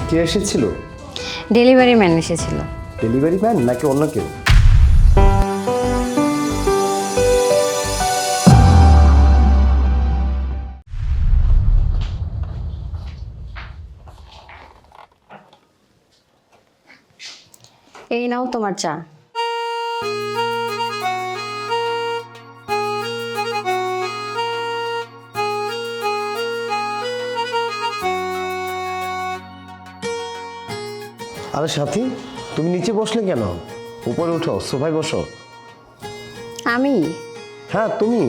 কে এসেছিল? Delivery man এসেছিল। Delivery man নাকি অন্য কেউ? এই নাও তোমার চা। আরে সাথী, তুমি নিচে বসলে কেন? উপরে উঠো, সোফায় বসো। আমি? হ্যাঁ তুমি।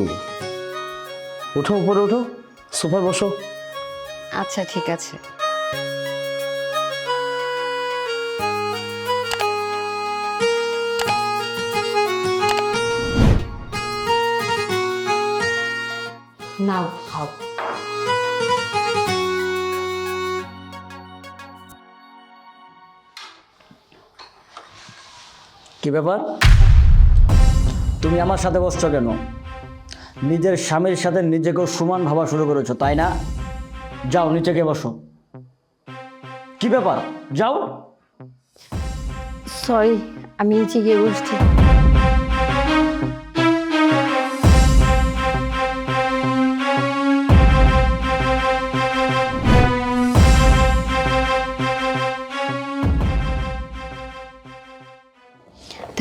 উঠো, উপরে উঠো, সোফায় বসো। আচ্ছা ঠিক আছে। নাও খাও। কি ব্যাপার, তুমি আমার সাথে বসছো কেন? নিজের স্বামীর সাথে নিজেকেও সমান ভাবা শুরু করেছো, তাই না? যাও নিচে গিয়ে বসো। কি ব্যাপার, যাও। সরি, আমি নিচে গিয়ে বসছি।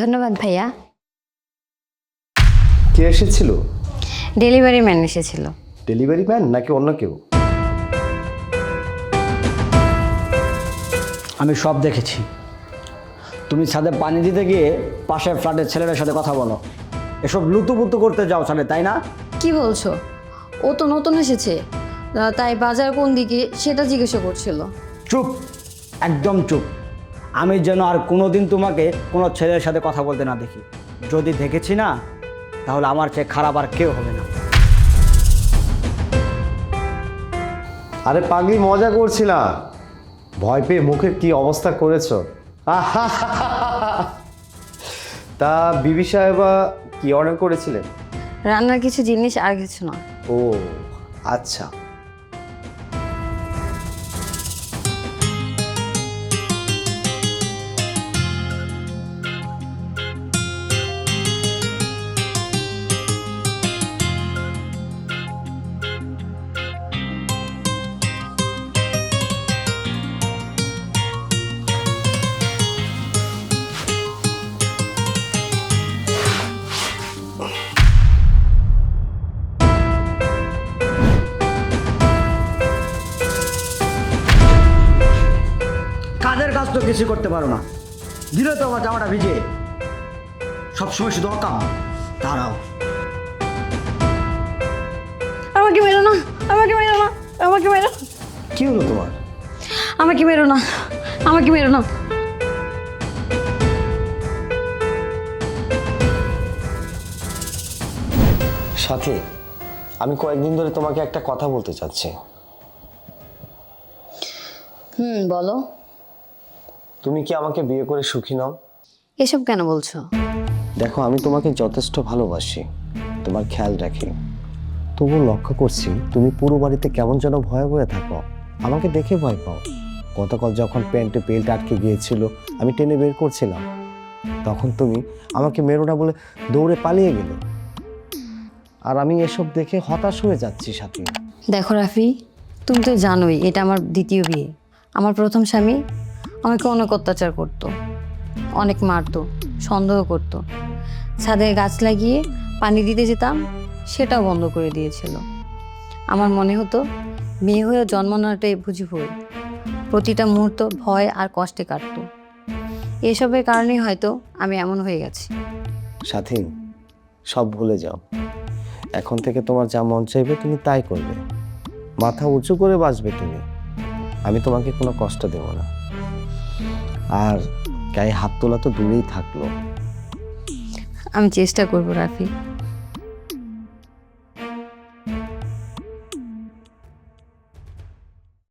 ধন্যবাদ ভাইয়া। কে এসেছিল? ডেলিভারি ম্যান এসেছিল। ডেলিভারি ম্যান নাকি অন্য কেউ? আমি সব দেখেছি। তুমি ছাদে পানি দিতে গিয়ে পাশের ফ্ল্যাটের ছেলেদের সাথে কথা বলো, এসব লুতুপুতু করতে যাও ছাদে, তাই না? কি বলছো? ও তো নতুন এসেছে, তাই বাজার কোন দিকে সেটা জিজ্ঞাসা করছিল। চুপ, একদম চুপ। আমি যেন আর কোনোদিন তোমাকে কোনো ছেলের সাথে কথা বলতে না দেখি। যদি দেখেছি না, তাহলে আমার চেয়ে খারাপ আর কেউ হবে না। আরে পাগলি, মজা করছিলাম। ভয় পেয়ে মুখের কি অবস্থা করেছো। তা বিবি সাহেবা কি অর্ডার করেছিলেন? রান্নার কিছু জিনিস আর কিছু না। ও আচ্ছা। কাজের কাজ তো কিছু করতে পারো না, দিলে তো আমার জামাটা ভিজে। সবসময় শুধু অকাম। দাঁড়াও। আমাকে মেরো না, আমাকে মেরো না, আমাকে মেরো। কি হলো তোমার? আমাকে মেরো না, আমাকে মেরো না। সাথী, আমি কয়েকদিন ধরে তোমাকে একটা কথা বলতে চাচ্ছি। বলো। তুমি কি আমাকে বিয়ে করে সুখী নও? এসব কেন বলছো? দেখো, আমি তোমাকে যথেষ্ট ভালোবাসি, তোমার খেয়াল রাখি। তবু লক্ষ্য করছি তুমি পুরো বাড়িতে কেমন যেন ভয়ে ভয়ে থাকো। আমাকে দেখে ভয় পাও। গতকাল যখন প্যান্টে বেল্ট আটকে গিয়েছিল, আমি টেনে বের করছিলাম, তখন তুমি আমাকে মেরো না বলে দৌড়ে পালিয়ে গেলে। আর আমি এসব দেখে হতাশ হয়ে যাচ্ছি সাথী। দেখো রাফি, তুমি তো জানোই এটা আমার দ্বিতীয় বিয়ে। আমার প্রথম স্বামী আমাকে অনেক অত্যাচার করতো, অনেক মারতো, সন্দেহ করতো। ছাদে গাছ লাগিয়ে পানি দিতে যেতাম, সেটাও বন্ধ করে দিয়েছিল। আমার মনে হতো মেয়ে হয়ে জন্ম নেওয়াটাই বুঝি ভুল। প্রতিটা মুহূর্ত ভয় আর কষ্টে কাটতো। এসবের কারণেই হয়তো আমি এমন হয়ে গেছি। সাথী, সব ভুলে যাও। এখন থেকে তোমার যা মন চাইবে তুমি তাই করবে, মাথা উঁচু করে বাঁচবে তুমি। আমি তোমাকে কোনো কষ্ট দেব না। আর গায়ে হাত তোলা তো দূরেই থাকলো। আমি চেষ্টা করবো রাফি।